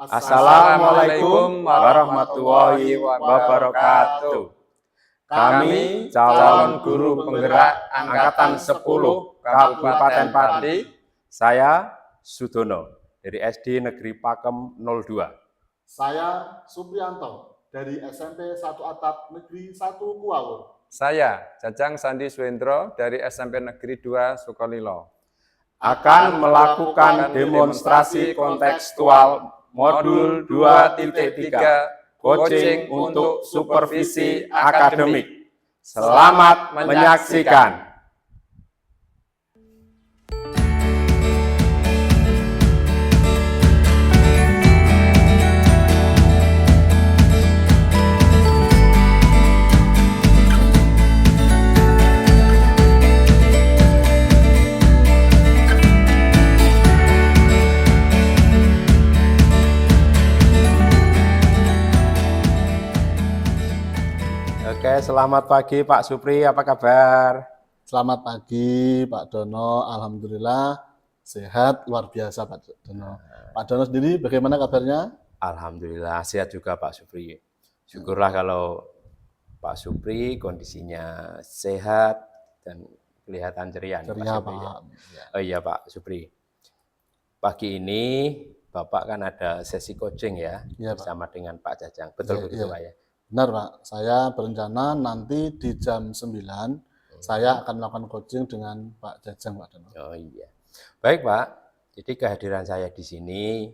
Assalamualaikum warahmatullahi wabarakatuh. Kami calon guru penggerak Angkatan 10 Kabupaten Pati. Saya Sudono dari SD Negeri Pakem 02. Saya Supriyanto dari SMP 1 Atap Negeri 1 Kuala. Saya Jajang Sandi Suendro dari SMP Negeri 2 Sukolilo. Akan melakukan demonstrasi kontekstual Modul 2.3 Coaching untuk Supervisi Akademik. Selamat menyaksikan. Oke, selamat pagi Pak Supri, apa kabar? Selamat pagi Pak Dono, alhamdulillah sehat luar biasa Pak Dono. Pak Dono sendiri bagaimana kabarnya? Alhamdulillah sehat juga Pak Supri. Syukurlah kalau Pak Supri kondisinya sehat dan kelihatan ceria. Ceria Pak Supri, Pak. Ya. Oh iya Pak Supri. Pagi ini Bapak kan ada sesi coaching ya, bersama Pak. Dengan Pak Jajang. Betul begitu Pak ya? Benar Pak, saya berencana nanti di jam 9 saya akan melakukan coaching dengan Pak Jajang Pak Dono. Oh iya. Baik Pak, jadi kehadiran saya di sini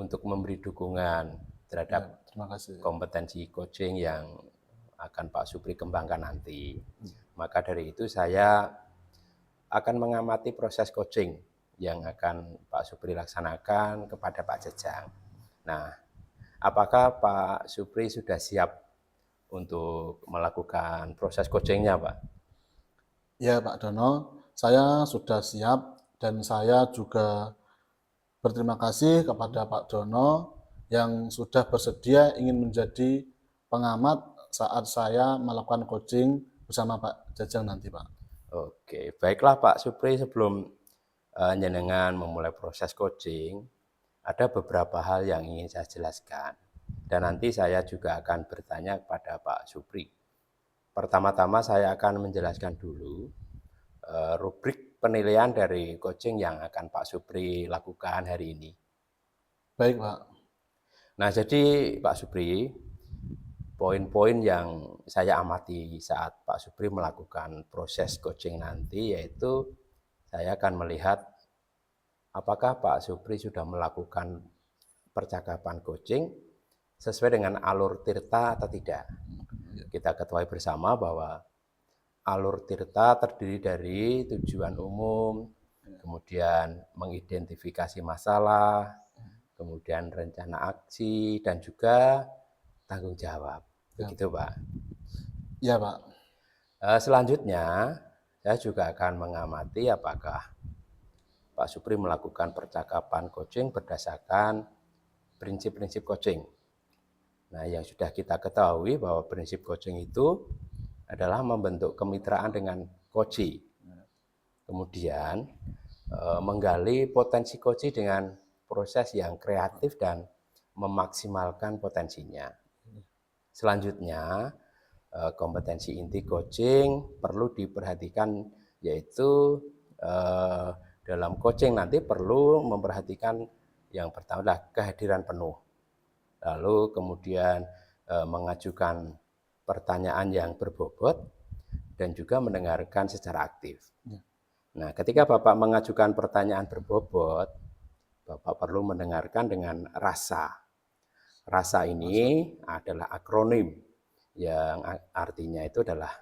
untuk memberi dukungan terhadap terima kasih. Kompetensi coaching yang akan Pak Supri kembangkan nanti. Maka dari itu saya akan mengamati proses coaching yang akan Pak Supri laksanakan kepada Pak Jajang. Nah, apakah Pak Supri sudah siap untuk melakukan proses coachingnya, Pak? Ya, Pak Dono, saya sudah siap dan saya juga berterima kasih kepada Pak Dono yang sudah bersedia ingin menjadi pengamat saat saya melakukan coaching bersama Pak Jajang nanti, Pak. Oke, baiklah Pak Supri, sebelum jenengan memulai proses coaching, ada beberapa hal yang ingin saya jelaskan. Dan nanti saya juga akan bertanya kepada Pak Supri. Pertama-tama saya akan menjelaskan dulu rubrik penilaian dari coaching yang akan Pak Supri lakukan hari ini. Baik Pak. Nah jadi Pak Supri, poin-poin yang saya amati saat Pak Supri melakukan proses coaching nanti yaitu saya akan melihat apakah Pak Supri sudah melakukan percakapan coaching sesuai dengan alur tirta atau tidak. Kita ketahui bersama bahwa alur tirta terdiri dari tujuan umum, kemudian mengidentifikasi masalah, kemudian rencana aksi, dan juga tanggung jawab. Begitu Pak? Iya Pak. Selanjutnya, saya juga akan mengamati apakah Pak Supri melakukan percakapan coaching berdasarkan prinsip-prinsip coaching. Nah, yang sudah kita ketahui bahwa prinsip coaching itu adalah membentuk kemitraan dengan coachee. Kemudian menggali potensi coachee dengan proses yang kreatif dan memaksimalkan potensinya. Selanjutnya, kompetensi inti coaching perlu diperhatikan yaitu dalam coaching nanti perlu memperhatikan yang pertama adalah kehadiran penuh. Lalu kemudian mengajukan pertanyaan yang berbobot dan juga mendengarkan secara aktif. Nah, ketika Bapak mengajukan pertanyaan berbobot, Bapak perlu mendengarkan dengan rasa. Rasa ini adalah akronim yang artinya itu adalah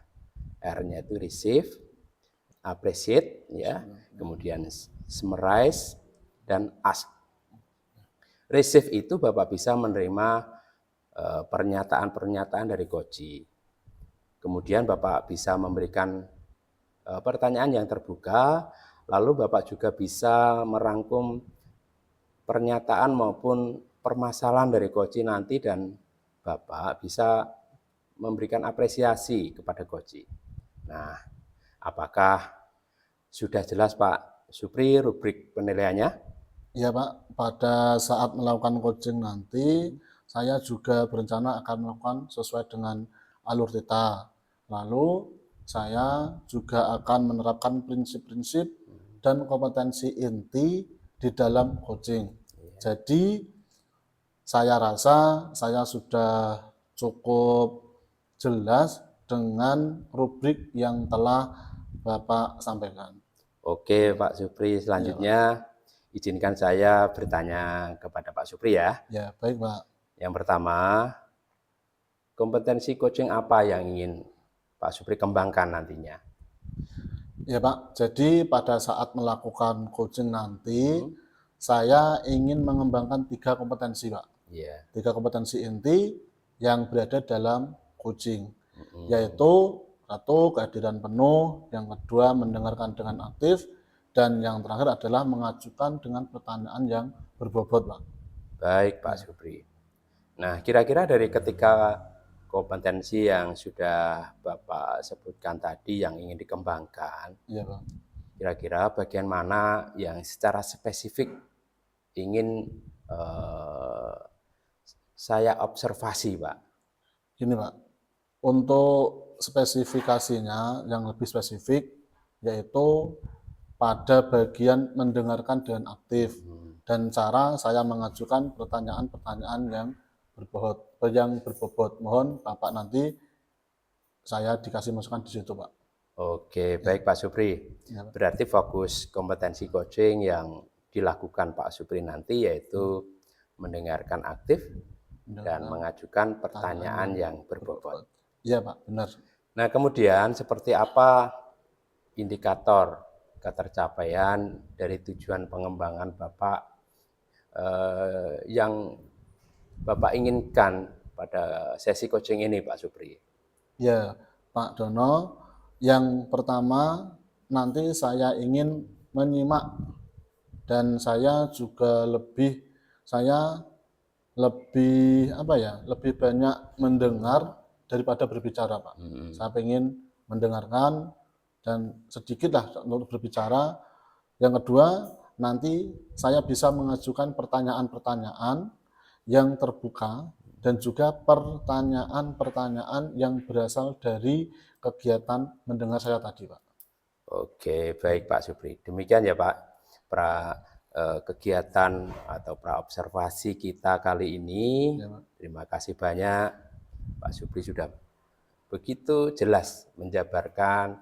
R-nya itu receive, appreciate, ya, kemudian summarize, dan ask. Receive itu Bapak bisa menerima pernyataan-pernyataan dari coachee. Kemudian Bapak bisa memberikan pertanyaan yang terbuka, lalu Bapak juga bisa merangkum pernyataan maupun permasalahan dari coachee nanti dan Bapak bisa memberikan apresiasi kepada coachee. Nah, apakah sudah jelas Pak Supri rubrik penilaiannya? Ya Pak, pada saat melakukan coaching nanti, saya juga berencana akan melakukan sesuai dengan alur theta. Lalu, saya juga akan menerapkan prinsip-prinsip dan kompetensi inti di dalam coaching. Jadi, saya rasa saya sudah cukup jelas dengan rubrik yang telah Bapak sampaikan. Oke Pak Supri, Ya, Pak. selanjutnya izinkan saya bertanya kepada Pak Supri ya. Ya, baik Pak. Yang pertama, kompetensi coaching apa yang ingin Pak Supri kembangkan nantinya? Ya Pak, jadi pada saat melakukan coaching nanti, saya ingin mengembangkan 3 kompetensi Pak. Iya. 3 kompetensi inti yang berada dalam coaching, yaitu 1, kehadiran penuh, yang kedua mendengarkan dengan aktif, dan yang terakhir adalah mengajukan dengan pertanyaan yang berbobot Pak. Baik Pak Supri. Nah, kira-kira dari ketika kompetensi yang sudah Bapak sebutkan tadi yang ingin dikembangkan, Iya Pak. kira-kira bagian mana yang secara spesifik ingin saya observasi, Pak? Gini Pak, untuk spesifikasinya yang lebih spesifik yaitu pada bagian mendengarkan dengan aktif dan cara saya mengajukan pertanyaan-pertanyaan yang berbobot. Mohon Bapak nanti saya dikasih masukan di situ Pak. Oke, baik Pak Supri. Ya, Pak. Berarti fokus kompetensi coaching yang dilakukan Pak Supri nanti yaitu mendengarkan aktif dan mengajukan pertanyaan yang berbobot. Iya Pak, benar. Nah, kemudian seperti apa indikator ketercapaian dari tujuan pengembangan Bapak yang Bapak inginkan pada sesi coaching ini, Pak Supri? Ya, Pak Dono, yang pertama nanti saya ingin menyimak dan saya juga lebih lebih banyak mendengar daripada berbicara Pak. Saya ingin mendengarkan dan sedikitlah untuk berbicara. Yang kedua, nanti saya bisa mengajukan pertanyaan-pertanyaan yang terbuka dan juga pertanyaan-pertanyaan yang berasal dari kegiatan mendengar saya tadi Pak. Oke, baik Pak Supri. Demikian ya Pak, kegiatan atau observasi kita kali ini. Ya, Pak. Terima kasih banyak Pak Supri sudah begitu jelas menjabarkan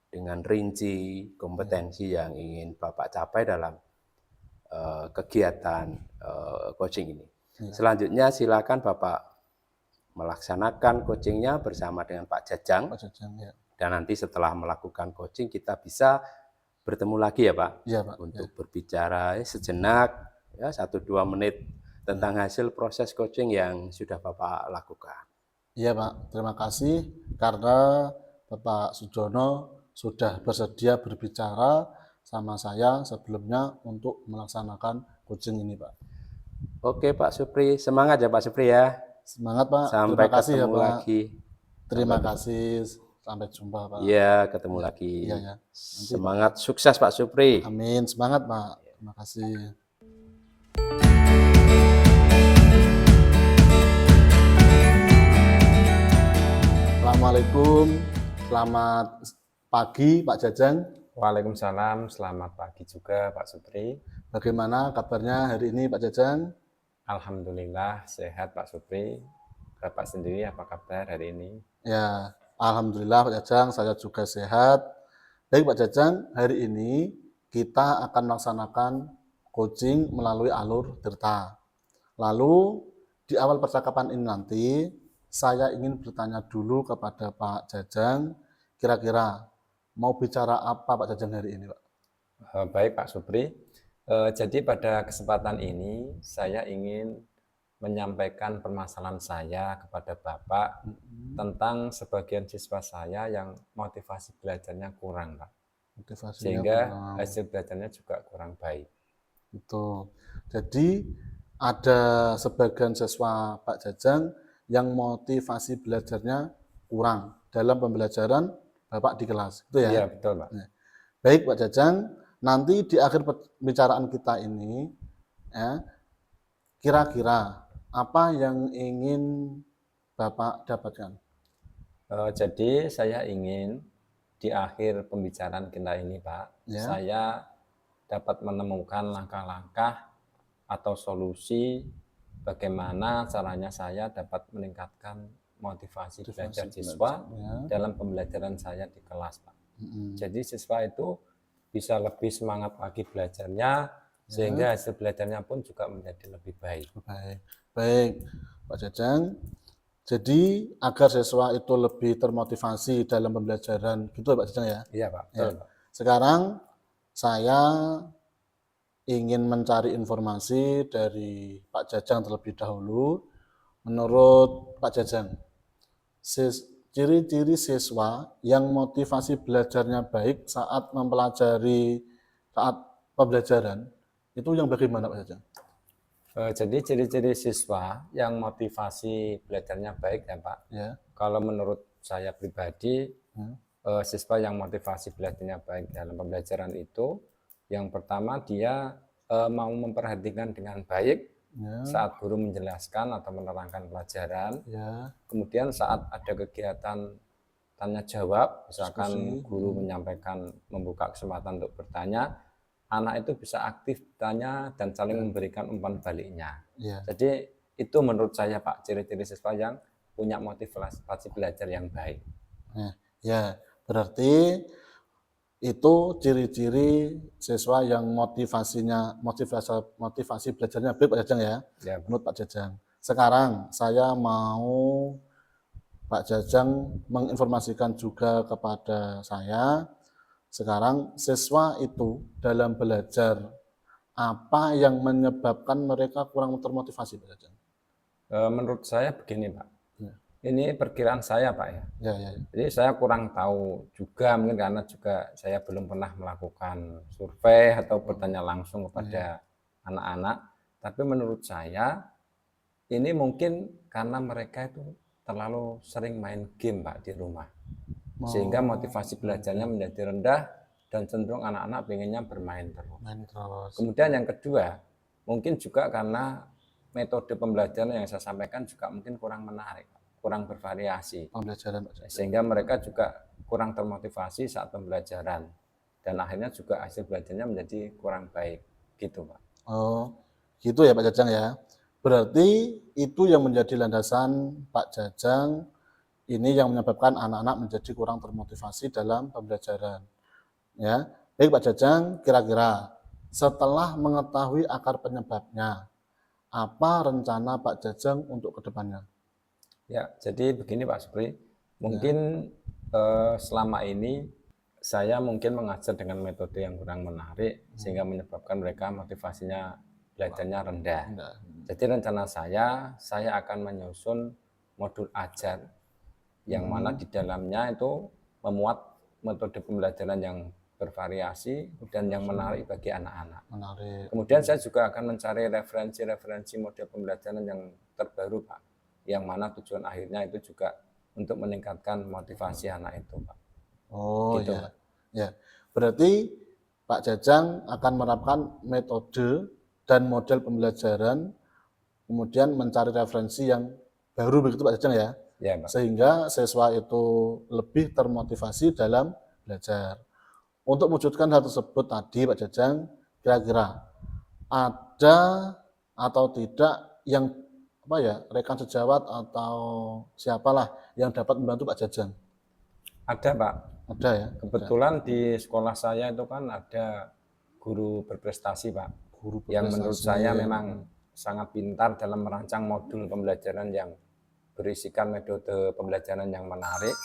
dengan rinci kompetensi yang ingin Bapak capai dalam kegiatan coaching ini. Selanjutnya silakan Bapak melaksanakan coachingnya bersama dengan Pak Jajang. Pak Jajang, ya. Dan nanti setelah melakukan coaching kita bisa bertemu lagi ya Pak, Ya, Pak. untuk berbicara sejenak ya 1-2 menit tentang hasil proses coaching yang sudah Bapak lakukan. Iya Pak, terima kasih karena Bapak Sujono sudah bersedia berbicara sama saya sebelumnya untuk melaksanakan coaching ini Pak. Oke Pak Supri, semangat ya Pak Supri ya. Semangat Pak, Sampai terima kasih ya ketemu Pak. lagi. Terima kasih, sampai jumpa Pak. Iya, ketemu lagi. Iya ya. Semangat, sukses Pak Supri. Amin, semangat Pak. Terima kasih. Assalamualaikum, selamat pagi Pak Jajang. Waalaikumsalam, selamat pagi juga Pak Supri. Bagaimana kabarnya hari ini Pak Jajang? Alhamdulillah sehat Pak Supri. Bapak sendiri apa kabar hari ini? Ya, alhamdulillah Pak Jajang, saya juga sehat. Baik Pak Jajang, hari ini kita akan melaksanakan coaching melalui alur Tirta. Lalu di awal percakapan ini nanti saya ingin bertanya dulu kepada Pak Jajang, kira-kira mau bicara apa Pak Jajang hari ini Pak? Baik Pak Supri, jadi pada kesempatan ini saya ingin menyampaikan permasalahan saya kepada Bapak tentang sebagian siswa saya yang motivasi belajarnya kurang Pak. Motivasinya Sehingga kurang. hasil belajarnya juga kurang baik. Itu. Jadi ada sebagian siswa Pak Jajang yang motivasi belajarnya kurang dalam pembelajaran Bapak di kelas. Itu ya? Iya betul Pak. Baik Pak Jajang, nanti di akhir pembicaraan kita ini ya, kira-kira apa yang ingin Bapak dapatkan? Jadi saya ingin di akhir pembicaraan kita ini, Pak, Ya. saya dapat menemukan langkah-langkah atau solusi bagaimana caranya saya dapat meningkatkan motivasi belajar siswa ya. dalam pembelajaran saya di kelas, Pak. Mm-mm. Jadi siswa itu bisa lebih semangat lagi belajarnya, sehingga hasil belajarnya pun juga menjadi lebih baik. Baik, Pak Jajang. Jadi agar siswa itu lebih termotivasi dalam pembelajaran, gitu ya Pak Jajang ya? Iya, Pak. Betul, Pak. Sekarang saya ingin mencari informasi dari Pak Jajang terlebih dahulu. Menurut Pak Jajang, ciri-ciri siswa yang motivasi belajarnya baik saat pembelajaran itu yang bagaimana Pak Jajang? Jadi ciri-ciri siswa yang motivasi belajarnya baik ya Pak. Ya. Kalau menurut saya pribadi, siswa yang motivasi belajarnya baik dalam pembelajaran itu, yang pertama dia mau memperhatikan dengan baik saat guru menjelaskan atau menerangkan pelajaran. Ya. Kemudian saat ada kegiatan tanya jawab, misalkan guru menyampaikan, membuka kesempatan untuk bertanya, anak itu bisa aktif bertanya dan saling memberikan umpan baliknya. Ya. Jadi itu menurut saya Pak, ciri-ciri siswa yang punya motivasi belajar yang baik. Nah, ya, berarti itu ciri-ciri siswa yang motivasi belajarnya baik Pak Jajang ya, menurut Pak Jajang. Sekarang saya mau Pak Jajang menginformasikan juga kepada saya, sekarang siswa itu dalam belajar apa yang menyebabkan mereka kurang termotivasi Pak Jajang? Menurut saya begini Pak, ini perkiraan saya Pak ya. Ya. Jadi saya kurang tahu juga, mungkin karena juga saya belum pernah melakukan survei atau bertanya langsung kepada anak-anak. Tapi menurut saya ini mungkin karena mereka itu terlalu sering main game Pak di rumah. Sehingga motivasi belajarnya menjadi rendah dan cenderung anak-anak pengennya bermain terus. Kemudian yang kedua, mungkin juga karena metode pembelajaran yang saya sampaikan juga mungkin kurang menarik, kurang bervariasi. Sehingga mereka juga kurang termotivasi saat pembelajaran. Dan akhirnya juga hasil belajarnya menjadi kurang baik. Gitu Pak. Oh, gitu ya Pak Jajang ya. Berarti itu yang menjadi landasan Pak Jajang ini yang menyebabkan anak-anak menjadi kurang termotivasi dalam pembelajaran. Ya, baik Pak Jajang, kira-kira setelah mengetahui akar penyebabnya, apa rencana Pak Jajang untuk kedepannya? Ya, jadi begini Pak Supri, mungkin selama ini saya mungkin mengajar dengan metode yang kurang menarik sehingga menyebabkan mereka motivasinya belajarnya rendah. Jadi rencana saya akan menyusun modul ajar yang mana di dalamnya itu memuat metode pembelajaran yang bervariasi dan yang menarik bagi anak-anak. Kemudian saya juga akan mencari referensi model pembelajaran yang terbaru Pak, yang mana tujuan akhirnya itu juga untuk meningkatkan motivasi anak itu Pak. Oh gitu, ya. Pak. Ya, berarti Pak Jajang akan menerapkan metode dan model pembelajaran, kemudian mencari referensi yang baru begitu Pak Jajang ya? Ya, Pak. Sehingga siswa itu lebih termotivasi dalam belajar. Untuk mewujudkan hal tersebut tadi Pak Jajang, kira-kira ada atau tidak yang rekan sejawat atau siapalah yang dapat membantu Pak Jajang? Ada Pak. Ada ya? Kebetulan di sekolah saya itu kan ada guru berprestasi Pak. Yang menurut saya memang sangat pintar dalam merancang modul pembelajaran yang berisikan metode pembelajaran yang menarik.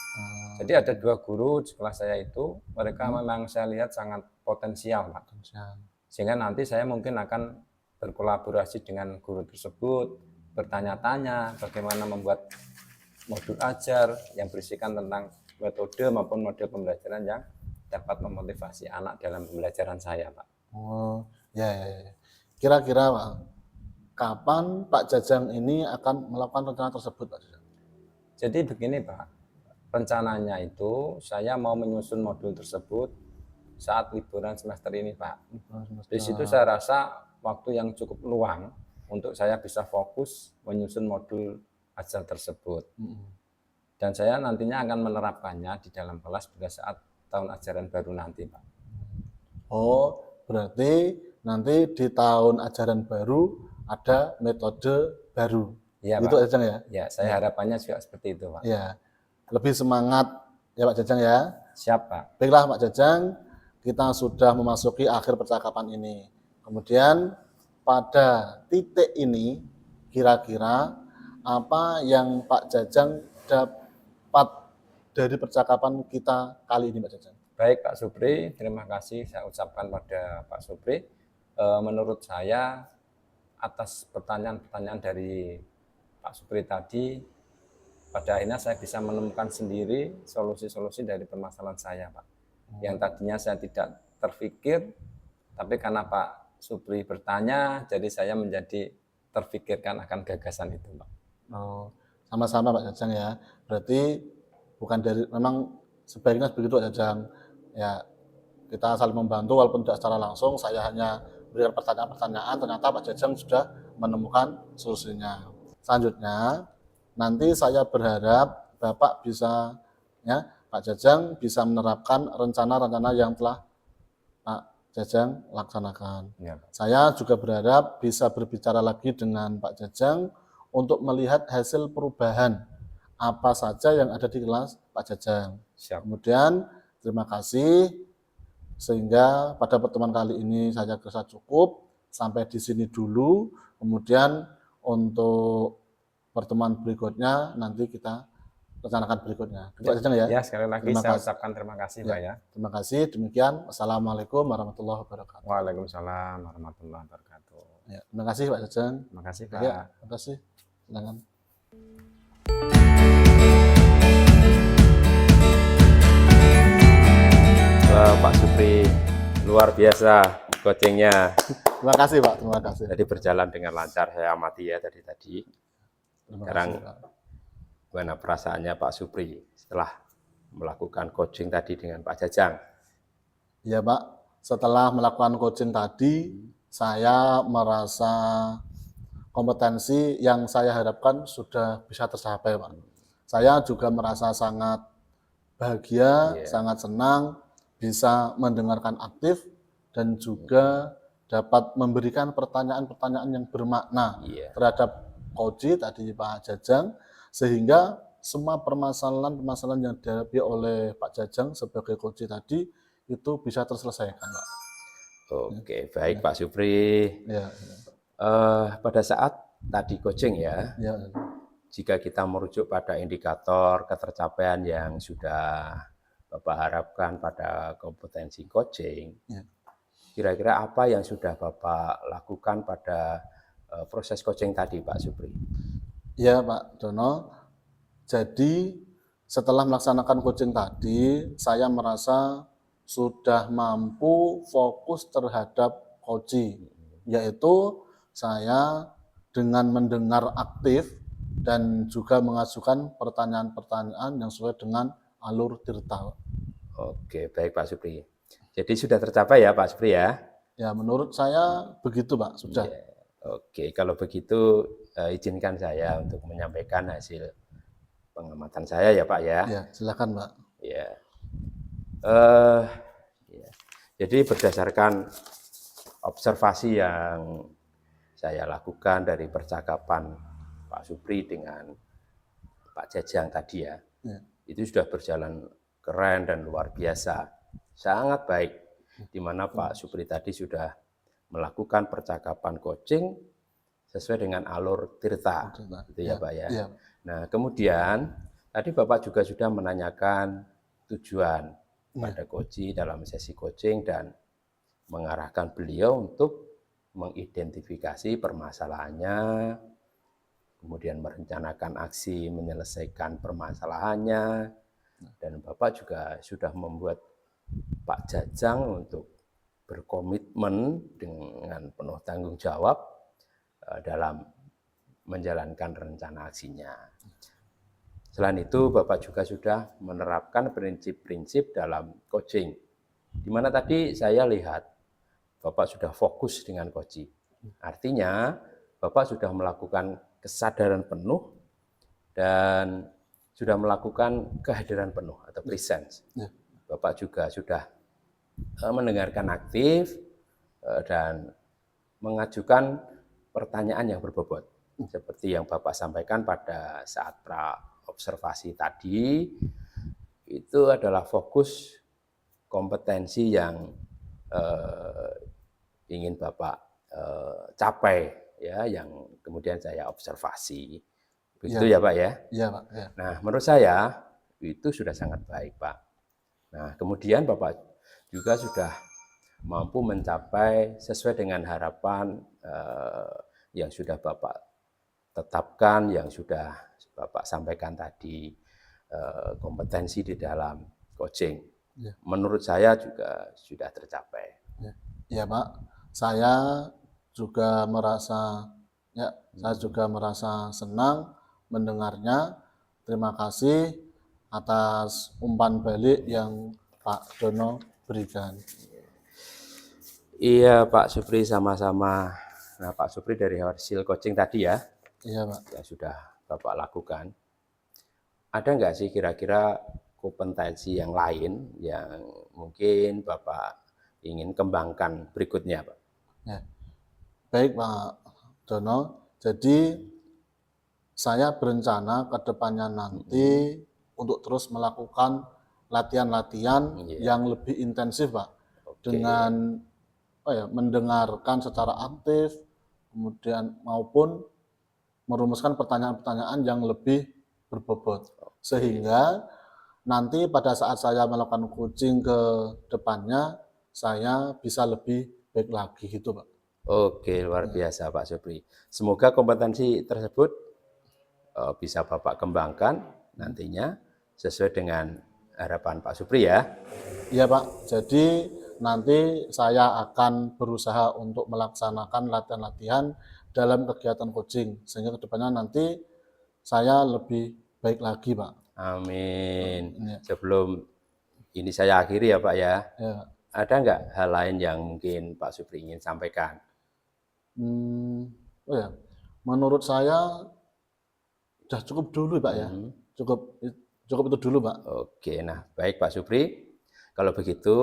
Jadi ada 2 guru di sekolah saya itu, mereka memang saya lihat sangat potensial Pak. Sehingga nanti saya mungkin akan berkolaborasi dengan guru tersebut, bertanya-tanya bagaimana membuat modul ajar yang berisikan tentang metode maupun model pembelajaran yang dapat memotivasi anak dalam pembelajaran saya Pak. Oh ya. Kira-kira Pak, kapan Pak Jajang ini akan melakukan rencana tersebut Pak Jajang? Jadi begini Pak, rencananya itu saya mau menyusun modul tersebut saat liburan semester ini Pak. Di situ saya rasa waktu yang cukup luang untuk saya bisa fokus menyusun modul ajar tersebut. Dan saya nantinya akan menerapkannya di dalam kelas pada saat tahun ajaran baru nanti, Pak. Oh, berarti nanti di tahun ajaran baru ada metode baru. Iya, Gitu Pak. Jajang ya? Ya, saya harapannya juga seperti itu, Pak. Ya, lebih semangat ya Pak Jajang ya. Siap, Pak. Baiklah Pak Jajang, kita sudah memasuki akhir percakapan ini. Kemudian pada titik ini kira-kira apa yang Pak Jajang dapat dari percakapan kita kali ini Pak Jajang? Baik Pak Supri, terima kasih saya ucapkan pada Pak Supri. Menurut saya atas pertanyaan-pertanyaan dari Pak Supri tadi, pada akhirnya saya bisa menemukan sendiri solusi-solusi dari permasalahan saya, Pak. Yang tadinya saya tidak terpikir, tapi karena Pak Supri bertanya, jadi saya menjadi terpikirkan akan gagasan itu, Pak. Oh, sama-sama Pak Jajang ya. Berarti bukan dari, memang sebaiknya begitu Pak Jajang. Ya, kita saling membantu walaupun tidak secara langsung. Saya hanya berikan pertanyaan-pertanyaan, ternyata Pak Jajang sudah menemukan solusinya. Selanjutnya, nanti saya berharap Bapak bisa, ya, Pak Jajang bisa menerapkan rencana-rencana yang telah Pak Jajang laksanakan. Ya, Pak. Saya juga berharap bisa berbicara lagi dengan Pak Jajang untuk melihat hasil perubahan apa saja yang ada di kelas Pak Jajang. Siap. Kemudian terima kasih, sehingga pada pertemuan kali ini saya kira cukup sampai di sini dulu. Kemudian untuk pertemuan berikutnya nanti kita rencanakan berikutnya. Pak Jajang ya. Ya, sekali lagi Terima saya kasih. ucapkan terima kasih, Ya. Pak ya. Terima kasih. Demikian. Assalamualaikum warahmatullahi wabarakatuh. Waalaikumsalam warahmatullahi wabarakatuh. Ya, terima kasih Pak Jajang. Terima kasih, Pak. Ya, terima kasih. Silakan. Wah, Pak Supri, luar biasa coachingnya. Terima kasih Pak. Terima kasih. Jadi berjalan dengan lancar, saya amati ya tadi. Terima Sekarang kasih Pak. Bagaimana perasaannya Pak Supri setelah melakukan coaching tadi dengan Pak Jajang? Ya Pak, setelah melakukan coaching tadi, saya merasa kompetensi yang saya harapkan sudah bisa tercapai Pak. Saya juga merasa sangat bahagia, Iya. sangat senang bisa mendengarkan aktif dan juga dapat memberikan pertanyaan-pertanyaan yang bermakna Iya. terhadap coach tadi Pak Jajang, sehingga semua permasalahan-permasalahan yang dihadapi oleh Pak Jajang sebagai coach tadi itu bisa terselesaikan Pak. Oke, baik Pak Supri. Ya, Pada saat tadi coaching ya, ya, jika kita merujuk pada indikator ketercapaian yang sudah Bapak harapkan pada kompetensi coaching, ya. kira-kira apa yang sudah Bapak lakukan pada proses coaching tadi Pak Supri? Ya Pak Dono, jadi setelah melaksanakan coaching tadi, saya merasa sudah mampu fokus terhadap coaching, yaitu saya dengan mendengar aktif dan juga mengajukan pertanyaan-pertanyaan yang sesuai dengan alur tirta. Oke, baik Pak Supri. Jadi sudah tercapai ya Pak Supri ya? Ya menurut saya begitu Pak, sudah. Ya. Oke, kalau begitu izinkan saya untuk menyampaikan hasil pengamatan saya ya Pak ya. Ya, silakan Pak. Ya. Ya. Jadi berdasarkan observasi yang saya lakukan dari percakapan Pak Supri dengan Pak Jajang tadi ya, itu sudah berjalan keren dan luar biasa, sangat baik. Di mana Pak Supri tadi sudah melakukan percakapan coaching sesuai dengan alur tirta, gitu ya Pak ya. Ya. Nah kemudian tadi Bapak juga sudah menanyakan tujuan pada coach dalam sesi coaching dan mengarahkan beliau untuk mengidentifikasi permasalahannya, kemudian merencanakan aksi menyelesaikan permasalahannya, dan Bapak juga sudah membuat Pak Jajang untuk berkomitmen dengan penuh tanggung jawab dalam menjalankan rencana aksinya. Selain itu, Bapak juga sudah menerapkan prinsip-prinsip dalam coaching, di mana tadi saya lihat Bapak sudah fokus dengan coaching. Artinya Bapak sudah melakukan kesadaran penuh dan sudah melakukan kehadiran penuh atau presence. Ya. Bapak juga sudah mendengarkan aktif dan mengajukan pertanyaan yang berbobot. Seperti yang Bapak sampaikan pada saat pra observasi tadi, itu adalah fokus kompetensi yang ingin Bapak capai, ya, yang kemudian saya observasi. Begitu ya Pak ya? Iya Pak. Ya. Nah, menurut saya itu sudah sangat baik Pak. Nah, kemudian Bapak juga sudah mampu mencapai sesuai dengan harapan yang sudah Bapak tetapkan, yang sudah Bapak sampaikan tadi, kompetensi di dalam coaching. Ya. Menurut saya juga sudah tercapai. Ya Pak, saya juga merasa saya juga merasa senang mendengarnya. Terima kasih atas umpan balik yang Pak Dono berikan. Iya Pak Supri, sama-sama. Nah Pak Supri dari hasil coaching tadi ya, Iya Pak. yang sudah Bapak lakukan, ada nggak sih kira-kira kompetensi yang lain yang mungkin Bapak ingin kembangkan berikutnya Pak? Ya. Baik Pak Dono, jadi saya berencana ke depannya nanti untuk terus melakukan latihan-latihan yang lebih intensif Pak. Dengan mendengarkan secara aktif, kemudian maupun merumuskan pertanyaan-pertanyaan yang lebih berbobot. Sehingga nanti pada saat saya melakukan coaching ke depannya, saya bisa lebih baik lagi gitu Pak. Oke, luar biasa Pak Supri. Semoga kompetensi tersebut bisa Bapak kembangkan nantinya sesuai dengan harapan Pak Supri ya. Iya Pak, jadi nanti saya akan berusaha untuk melaksanakan latihan-latihan dalam kegiatan coaching, sehingga kedepannya nanti saya lebih baik lagi Pak. Amin. Ya. Sebelum ini saya akhiri ya Pak ya, Ya. ada nggak hal lain yang mungkin Pak Supri ingin sampaikan? Menurut saya sudah cukup dulu Pak ya, cukup itu dulu Pak. Oke, nah baik Pak Supri, kalau begitu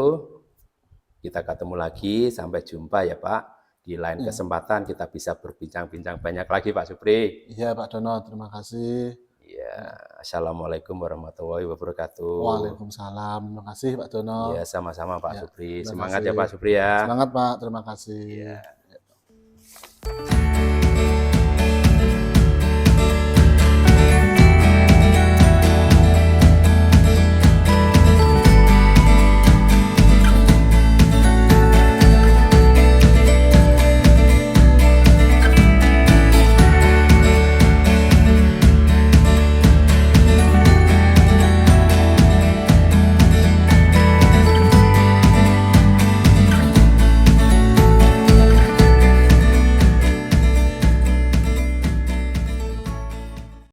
kita ketemu lagi, sampai jumpa ya Pak. Di lain kesempatan kita bisa berbincang-bincang banyak lagi Pak Supri. Iya Pak Dono, terima kasih. Ya, Assalamualaikum warahmatullahi wabarakatuh. Waalaikumsalam, terima kasih Pak Dono. Ya, sama-sama Pak Ya, Supri. terima Semangat kasih. ya Pak Supri ya. Semangat Pak, terima kasih. Ya.